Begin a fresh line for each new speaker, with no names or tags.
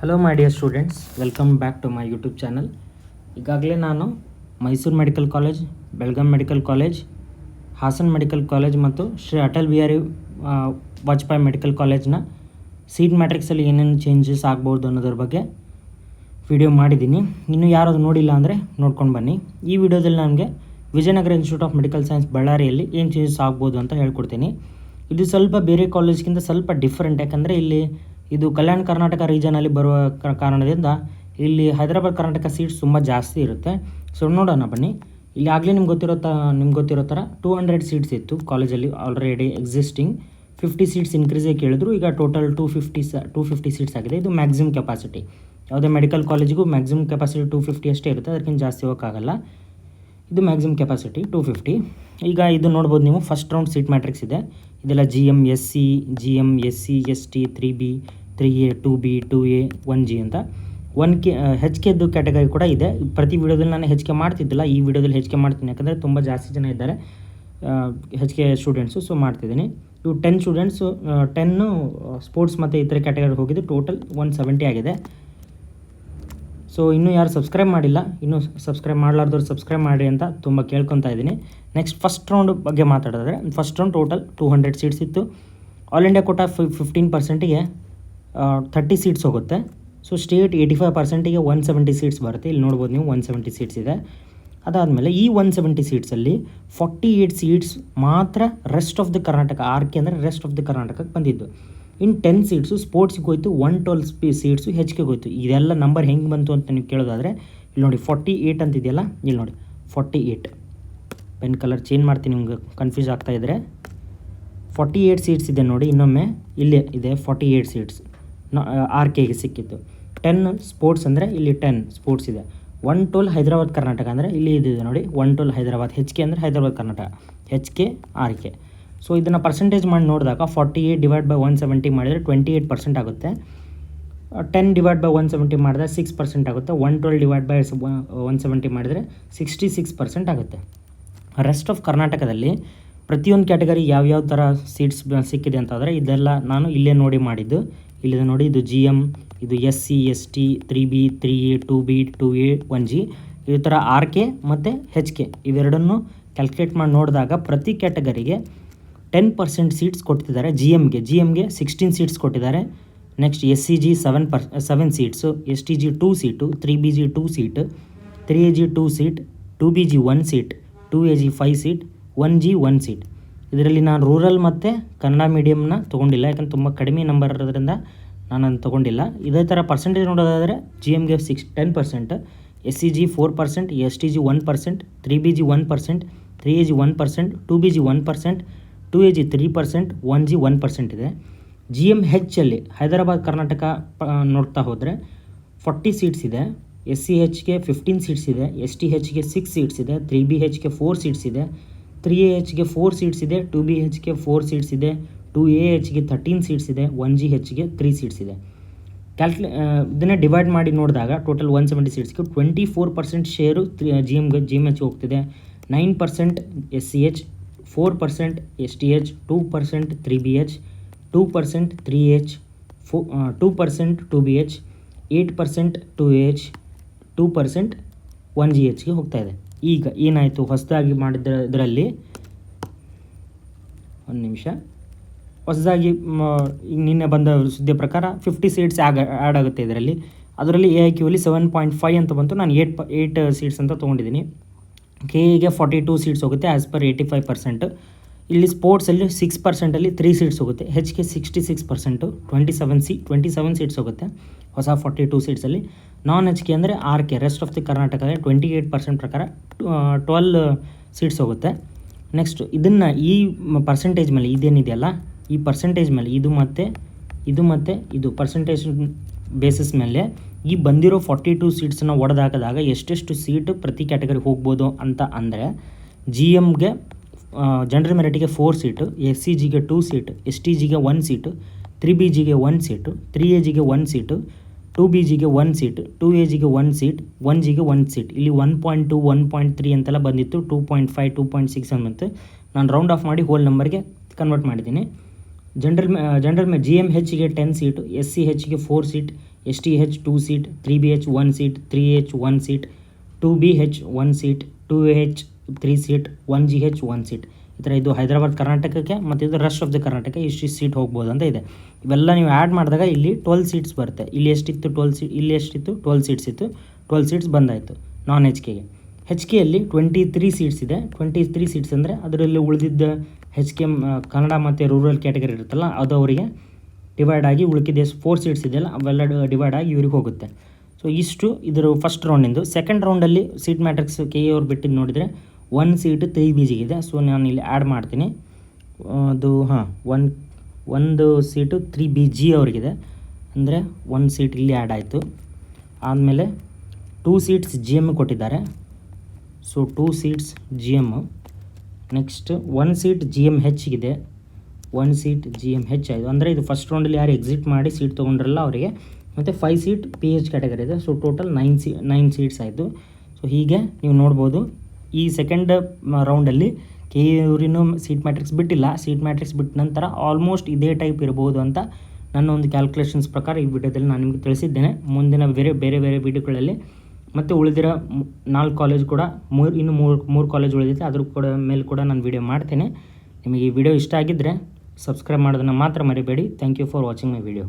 Hello my dear students, welcome back to my YouTube channel. ಈಗಾಗಲೇ ನಾನು Mysuru medical college, Belgaum medical college, Hassan medical college ಮತ್ತು Shri Atal Bihari Vajpayee medical ಕಾಲೇಜ್ನ seat ಮ್ಯಾಟ್ರಿಕ್ಸಲ್ಲಿ ಏನೇನು ಚೇಂಜಸ್ ಆಗ್ಬೋದು ಅನ್ನೋದ್ರ ಬಗ್ಗೆ ವಿಡಿಯೋ ಮಾಡಿದ್ದೀನಿ. ಇನ್ನೂ ಯಾರು ಅದು ನೋಡಿಲ್ಲ ಅಂದರೆ ನೋಡ್ಕೊಂಡು ಬನ್ನಿ. ಈ ವಿಡಿಯೋದಲ್ಲಿ ನನಗೆ Vijayanagara institute of medical science ಬಳ್ಳಾರಿಯಲ್ಲಿ ಏನು ಚೇಂಜಸ್ ಆಗ್ಬೋದು ಅಂತ ಹೇಳ್ಕೊಡ್ತೀನಿ. ಇದು ಸ್ವಲ್ಪ ಬೇರೆ ಕಾಲೇಜ್ಗಿಂತ ಸ್ವಲ್ಪ ಡಿಫ್ರೆಂಟ್, ಯಾಕಂದರೆ ಇಲ್ಲಿ ಇದು ಕಲ್ಯಾಣ ಕರ್ನಾಟಕ ರೀಜನಲ್ಲಿ ಬರುವ ಕಾರಣದಿಂದ ಇಲ್ಲಿ ಹೈದರಾಬಾದ್ ಕರ್ನಾಟಕ ಸೀಟ್ಸ್ ತುಂಬ ಜಾಸ್ತಿ ಇರುತ್ತೆ. ಸೊ ನೋಡೋಣ ಬನ್ನಿ. ಇಲ್ಲಿ ಆಗಲೇ ನಿಮ್ಗೆ ಗೊತ್ತಿರೋ ಥರ 200 ಸೀಟ್ಸ್ ಇತ್ತು ಕಾಲೇಜಲ್ಲಿ ಆಲ್ರೆಡಿ ಎಕ್ಸಿಸ್ಟಿಂಗ್. 50 ಸೀಟ್ಸ್ ಇನ್ಕ್ರೀಸೇ ಕೇಳಿದ್ರು. ಈಗ ಟೋಟಲ್ 250 ಸೀಟ್ಸ್ ಆಗಿದೆ. ಇದು ಮ್ಯಾಕ್ಸಿಮಮ್ ಕೆಪಾಸಿಟಿ. ಯಾವುದೇ ಮೆಡಿಕಲ್ ಕಾಲೇಜಿಗೂ ಮ್ಯಾಕ್ಸಿಮಮ್ ಕೆಪಾಸಿಟಿ 250 ಅಷ್ಟೇ ಇರುತ್ತೆ, ಅದಕ್ಕಿಂತ ಜಾಸ್ತಿ ಹೋಗೋಕ್ಕಾಗಲ್ಲ. ಇದು ಮ್ಯಾಕ್ಸಿಮಮ್ ಕೆಪಾಸಿಟಿ 250. ಈಗ ಇದು ನೋಡ್ಬೋದು ನೀವು, ಫಸ್ಟ್ ರೌಂಡ್ ಸೀಟ್ ಮ್ಯಾಟ್ರಿಕ್ಸ್ ಇದೆ. ಇದೆಲ್ಲ GM SC, GM SC ST 3B 3A 2B 2A 1G ಅಂತ HKದು ಕ್ಯಾಟಗರಿ ಕೂಡ ಇದೆ. ಪ್ರತಿ ವಿಡಿಯೋದಲ್ಲಿ ನಾನು HK ಮಾಡ್ತಿದ್ದಿಲ್ಲ, ಈ ವಿಡಿಯೋದಲ್ಲಿ HK ಮಾಡ್ತೀನಿ, ಯಾಕಂದರೆ ತುಂಬ ಜಾಸ್ತಿ ಜನ ಇದ್ದಾರೆ HK ಸ್ಟೂಡೆಂಟ್ಸು. ಸೊ ಮಾಡ್ತಿದ್ದೀನಿ. ಇವು 10 ಸ್ಟೂಡೆಂಟ್ಸು 10 ಸ್ಪೋರ್ಟ್ಸ್ ಮತ್ತು ಇತರ ಕ್ಯಾಟಗರಿ ಹೋಗಿದ್ದು ಟೋಟಲ್ 170 ಆಗಿದೆ. ಸೊ ಇನ್ನೂ ಯಾರು ಸಬ್ಸ್ಕ್ರೈಬ್ ಮಾಡಿಲ್ಲ, ಇನ್ನೂ ಸಬ್ಸ್ಕ್ರೈಬ್ ಮಾಡಲಾರ್ದವ್ರು ಸಬ್ಸ್ಕ್ರೈಬ್ ಮಾಡಿ ಅಂತ ತುಂಬ ಕೇಳ್ಕೊತಾ ಇದ್ದೀನಿ. ನೆಕ್ಸ್ಟ್ ಫಸ್ಟ್ ರೌಂಡ್ ಬಗ್ಗೆ ಮಾತಾಡಿದ್ರೆ, ಫಸ್ಟ್ ರೌಂಡ್ ಟೋಟಲ್ 200 ಸೀಟ್ಸ್ ಇತ್ತು. ಆಲ್ ಇಂಡಿಯಾ ಕೋಟಾ 15%ಗೆ 30 ಸೀಟ್ಸ್ ಹೋಗುತ್ತೆ. ಸೊ ಸ್ಟೇಟ್ 85%ಗೆ 170 ಸೀಟ್ಸ್ ಬರುತ್ತೆ. ಇಲ್ಲಿ ನೋಡ್ಬೋದು ನೀವು 170 ಸೀಟ್ಸ್ ಇದೆ. ಅದಾದಮೇಲೆ ಈ 170 ಸೀಟ್ಸಲ್ಲಿ 48 ಸೀಟ್ಸ್ ಮಾತ್ರ rest of the Karnataka, RK ಅಂದರೆ ರೆಸ್ಟ್ ಆಫ್ ದ ಕರ್ನಾಟಕಕ್ಕೆ ಬಂದಿದ್ದು. ಇನ್ನು 10 ಸೀಟ್ಸು ಸ್ಪೋರ್ಟ್ಸ್ಗೆ ಹೋಯ್ತು, 112 ಸೀಟ್ಸು HKಗೆ ಹೋಯ್ತು. ಇದೆಲ್ಲ ನಂಬರ್ ಹೆಂಗೆ ಬಂತು ಅಂತ ನೀವು ಕೇಳೋದಾದರೆ ಇಲ್ಲಿ ನೋಡಿ 48 ಅಂತಿದೆಯಲ್ಲ, ಇಲ್ಲಿ ನೋಡಿ 48. ಪೆನ್ ಕಲರ್ ಚೇಂಜ್ ಮಾಡ್ತೀನಿ ನಿಮ್ಗೆ ಕನ್ಫ್ಯೂಸ್ ಆಗ್ತಾ ಇದ್ದರೆ. 48 ಸೀಟ್ಸ್ ಇದೆ ನೋಡಿ, ಇನ್ನೊಮ್ಮೆ ಇಲ್ಲೇ ಇದೆ 48 ಸೀಟ್ಸ್ RKಗೆ ಸಿಕ್ಕಿತ್ತು. 10 ಸ್ಪೋರ್ಟ್ಸ್ ಅಂದರೆ ಇಲ್ಲಿ 10 ಸ್ಪೋರ್ಟ್ಸ್ ಇದೆ. 112 ಹೈದರಾಬಾದ್ ಕರ್ನಾಟಕ ಅಂದರೆ ಇಲ್ಲಿ ಇದಿದೆ ನೋಡಿ, 112 ಹೈದರಾಬಾದ್. HK ಅಂದರೆ Hyderabad Karnataka, HK RK. So ಇದನ್ನು ಪರ್ಸೆಂಟೇಜ್ ಮಾಡಿ ನೋಡಿದಾಗ 48/170 ಮಾಡಿದರೆ 28% ಆಗುತ್ತೆ. 10/170 ಮಾಡಿದ್ರೆ 6% ಆಗುತ್ತೆ. 112/170 ಮಾಡಿದರೆ 66% ಆಗುತ್ತೆ. ರೆಸ್ಟ್ ಆಫ್ ಕರ್ನಾಟಕದಲ್ಲಿ ಪ್ರತಿಯೊಂದು ಕ್ಯಾಟಗರಿ ಯಾವ್ಯಾವ ಥರ ಸೀಟ್ಸ್ ಸಿಕ್ಕಿದೆ ಅಂತಂದರೆ ಇದೆಲ್ಲ ನಾನು ಇಲ್ಲೇ ನೋಡಿ ಮಾಡಿದ್ದು. ಇಲ್ಲಿದೆ ನೋಡಿ, ಇದು GM, ಇದು SC ST 3B 3A 2B 2A 1G, ಈ ಥರ RK ಮತ್ತು HK ಇವೆರಡನ್ನು ಕ್ಯಾಲ್ಕುಲೇಟ್ ಮಾಡಿ ನೋಡಿದಾಗ ಪ್ರತಿ ಕ್ಯಾಟಗರಿಗೆ 10% ಸೀಟ್ಸ್ ಕೊಟ್ಟಿದ್ದಾರೆ. GMಗೆ 16 ಸೀಟ್ಸ್ ಕೊಟ್ಟಿದ್ದಾರೆ. Next SCG 7 seats, STG 2 seat, 3BG 2 seat, 3AG 2 seat, 2BG 1 seat, 2AG 5 seat, 1G 1 seat. ಇದರಲ್ಲಿ ನಾನು ರೂರಲ್ ಮತ್ತು ಕನ್ನಡ ಮೀಡಿಯಮ್ನ ತೊಗೊಂಡಿಲ್ಲ, ಯಾಕಂದ್ರೆ ತುಂಬ ಕಡಿಮೆ ನಂಬರ್ ಇರೋದ್ರಿಂದ ನಾನು ತೊಗೊಂಡಿಲ್ಲ. ಇದೇ ಥರ ಪರ್ಸೆಂಟೇಜ್ ನೋಡೋದಾದರೆ GMಗೆ 10%, SCG 4%, STG 1%, 3BG 1%, 3AG 1%, 2BG 1%, 2AG 3%, 1G 1% ಇದೆ. GMHಲ್ಲಿ ಹೈದರಾಬಾದ್ ಕರ್ನಾಟಕ ನೋಡ್ತಾ ಹೋದರೆ 40 ಸೀಟ್ಸ್ ಇದೆ. SCHಗೆ 15 ಸೀಟ್ಸ್ ಇದೆ, STHಗೆ 6 ಸೀಟ್ಸ್ ಇದೆ, 3BHಗೆ 4 ಸೀಟ್ಸ್ ಇದೆ, 3AHಗೆ 4 ಸೀಟ್ಸ್ ಇದೆ, 2BHಗೆ 4 ಸೀಟ್ಸ್ ಇದೆ, 2AHಗೆ 13 ಸೀಟ್ಸ್ ಇದೆ, 1GHಗೆ 3 ಸೀಟ್ಸ್ ಇದೆ. ಇದನ್ನೇ ಡಿವೈಡ್ ಮಾಡಿ ನೋಡಿದಾಗ ಟೋಟಲ್ 170 ಸೀಟ್ಸ್ಗೆ 24% ಶೇರು GMH ಹೋಗ್ತಿದೆ, 9% SCH, 4% STH, 2% 3BH, 2% 3H, 2% 2BH, 8% 2AH, 2% 1GHಗೆ ಹೋಗ್ತಾ ಇದೆ. ಈಗ ಏನಾಯಿತು ಹೊಸದಾಗಿ ಮಾಡಿದ್ರಲ್ಲಿ, ಒಂದು ನಿಮಿಷ, ಹೊಸದಾಗಿ ನಿನ್ನೆ ಬಂದ ಸುದ್ದಿಯ ಪ್ರಕಾರ 50 ಸೀಟ್ಸ್ ಆ್ಯಡ್ ಆಗುತ್ತೆ ಇದರಲ್ಲಿ. ಅದರಲ್ಲಿ AIQಲ್ಲಿ 7.5 ಅಂತ ಬಂತು. ನಾನು 8 ಸೀಟ್ಸ್ ಅಂತ ತೊಗೊಂಡಿದ್ದೀನಿ. KEಗೆ 42 ಸೀಟ್ಸ್ ಹೋಗುತ್ತೆ ಆ್ಯಸ್ ಪರ್ 85%. ಇಲ್ಲಿ ಸ್ಪೋರ್ಟ್ಸಲ್ಲಿ 6%ಅಲ್ಲಿ 3 ಸೀಟ್ಸ್ ಹೋಗುತ್ತೆ. HK 66%, 27 ಸೀಟ್ಸ್ ಹೋಗುತ್ತೆ ಹೊಸ 42 ಸೀಟ್ಸಲ್ಲಿ. ನಾನ್ HK ಅಂದರೆ RK ರೆಸ್ಟ್ ಆಫ್ ದಿ ಕರ್ನಾಟಕದಲ್ಲಿ 28% ಪ್ರಕಾರ 12 ಸೀಟ್ಸ್ ಹೋಗುತ್ತೆ. ನೆಕ್ಸ್ಟ್ ಇದನ್ನು ಈ ಪರ್ಸೆಂಟೇಜ್ ಮೇಲೆ ಇದೇನಿದೆಯಲ್ಲ, ಈ ಪರ್ಸೆಂಟೇಜ್ ಮೇಲೆ ಇದು ಪರ್ಸೆಂಟೇಜ್ ಬೇಸಿಸ್ ಮೇಲೆ ಈ ಬಂದಿರೋ 42 ಸೀಟ್ಸನ್ನು ಒಡೆದಾಕಿದಾಗ ಎಷ್ಟೆಷ್ಟು ಸೀಟು ಪ್ರತಿ ಕ್ಯಾಟಗರಿಗೆ ಹೋಗ್ಬೋದು ಅಂತ ಅಂದರೆ, GMಗೆ ಜನರಲ್ ಮೆರಿಟಿಗೆ 4 ಸೀಟು, SCGಗೆ 2 ಸೀಟು, STGಗೆ 1 ಸೀಟು, 3BGಗೆ 1 ಸೀಟು, 3AGಗೆ 1 ಸೀಟು, 2BGಗೆ 1 ಸೀಟ್, 2AGಗೆ 1 ಸೀಟ್, 1Gಗೆ 1 ಸೀಟ್. ಇಲ್ಲಿ 1.2 1.3 ಅಂತೆಲ್ಲ ಬಂದಿತ್ತು, 2.5 2.6 ಅಂತ ಬಂತು. ನಾನು ರೌಂಡ್ ಆಫ್ ಮಾಡಿ ಹೋಲ್ ನಂಬರ್ಗೆ ಕನ್ವರ್ಟ್ ಮಾಡಿದ್ದೀನಿ. ಜನರಲ್ GMHಗೆ 10 ಸೀಟು, SCHಗೆ 4 seat, STH 2 seat, 3BH 1 seat, 3H 1 seat, 2BH 1 seat, 2H 3 seat, 1GH 1 seat. ಈ ಥರ ಇದು ಹೈದರಾಬಾದ್ ಕರ್ನಾಟಕಕ್ಕೆ ಮತ್ತು ಇದು ರೆಸ್ಟ್ ಆಫ್ ದ ಕರ್ನಾಟಕ ಇಷ್ಟು ಸೀಟ್ ಹೋಗ್ಬೋದು ಅಂತ ಇದೆ. ಇವೆಲ್ಲ ನೀವು ಆ್ಯಡ್ ಮಾಡಿದಾಗ ಇಲ್ಲಿ 12 ಸೀಟ್ಸ್ ಬರುತ್ತೆ. ಇಲ್ಲಿ ಎಷ್ಟಿತ್ತು 12 ಸೀಟ್, ಇಲ್ಲಿ ಎಷ್ಟಿತ್ತು 12 ಸೀಟ್ಸ್ ಇತ್ತು. 12 ಸೀಟ್ಸ್ ಬಂದಾಯಿತು ನಾನ್ HKಗೆ. HKಯಲ್ಲಿ 23 ಸೀಟ್ಸ್ ಇದೆ. 23 ಸೀಟ್ಸ್ ಅಂದರೆ ಅದರಲ್ಲಿ ಉಳಿದಿದ್ದ HK ಕನ್ನಡ ಮತ್ತು ರೂರಲ್ ಕ್ಯಾಟಗರಿ ಇರುತ್ತಲ್ಲ ಅದು ಅವರಿಗೆ ಡಿವೈಡ್ ಆಗಿ ಉಳಿದಿದೆ 4 ಸೀಟ್ಸ್ ಇದೆಯಲ್ಲ ಅವೆಲ್ಲ ಡಿವೈಡ್ ಆಗಿ ಇವ್ರಿಗೆ ಹೋಗುತ್ತೆ. ಸೊ ಇಷ್ಟು ಇದರ ಫಸ್ಟ್ ರೌಂಡಿಂದು. ಸೆಕೆಂಡ್ ರೌಂಡಲ್ಲಿ ಸೀಟ್ ಮ್ಯಾಟ್ರಿಕ್ಸ್ KE ಅವ್ರು ಬಿಟ್ಟಿದ್ದು ನೋಡಿದರೆ 1 ಸೀಟ್ 3BGಗಿದೆ. ಸೊ ನಾನು ಇಲ್ಲಿ ಆ್ಯಡ್ ಮಾಡ್ತೀನಿ. ಅದು ಒಂದು ಸೀಟು 3BG ಅವ್ರಿಗಿದೆ, ಅಂದರೆ 1 ಸೀಟ್ ಇಲ್ಲಿ ಆ್ಯಡ್ ಆಯಿತು. ಆದಮೇಲೆ 2 ಸೀಟ್ಸ್ GM ಕೊಟ್ಟಿದ್ದಾರೆ. So 2 seats GM. Next 1 seat GMHಗಿದೆ. 1 ಸೀಟ್ GMH ಆಯಿತು. ಅಂದರೆ ಇದು ಫಸ್ಟ್ ರೌಂಡಲ್ಲಿ ಯಾರು ಎಕ್ಸಿಟ್ ಮಾಡಿ ಸೀಟ್ ತೊಗೊಂಡ್ರಲ್ಲ ಅವರಿಗೆ. ಮತ್ತು 5 ಸೀಟ್ PH ಕ್ಯಾಟಗರಿ ಇದೆ. ಸೊ ಟೋಟಲ್ 9 ಸೀಟ್ಸ್ ಆಯಿತು. ಸೊ ಹೀಗೆ ನೀವು ನೋಡ್ಬೋದು. ಈ ಸೆಕೆಂಡ್ ರೌಂಡಲ್ಲಿ KE ಅವರಿನ್ನೂ ಸೀಟ್ ಮ್ಯಾಟ್ರಿಕ್ಸ್ ಬಿಟ್ಟಿಲ್ಲ. ಸೀಟ್ ಮ್ಯಾಟ್ರಿಕ್ಸ್ ಬಿಟ್ಟ ನಂತರ ಆಲ್ಮೋಸ್ಟ್ ಇದೇ ಟೈಪ್ ಇರ್ಬೋದು ಅಂತ ನನ್ನ ಒಂದು ಕ್ಯಾಲ್ಕುಲೇಷನ್ಸ್ ಪ್ರಕಾರ ಈ ವಿಡಿಯೋದಲ್ಲಿ ನಾನು ನಿಮಗೆ ತಿಳಿಸಿದ್ದೇನೆ. ಮುಂದಿನ ಬೇರೆ ವಿಡಿಯೋಗಳಲ್ಲಿ ಮತ್ತು ಉಳಿದಿರೋ 4 ಕಾಲೇಜ್ ಕೂಡ ಇನ್ನು ಮೂರು ಕಾಲೇಜ್ ಉಳಿದಿದೆ, ಅದ್ರ ಮೇಲೆ ಕೂಡ ನಾನು ವಿಡಿಯೋ ಮಾಡ್ತೇನೆ. ನಿಮಗೆ ಈ ವಿಡಿಯೋ ಇಷ್ಟ ಆಗಿದ್ದರೆ ಸಬ್ಸ್ಕ್ರೈಬ್ ಮಾಡೋದನ್ನು ಮಾತ್ರ ಮರಿಬೇಡಿ. Thank you for watching my video.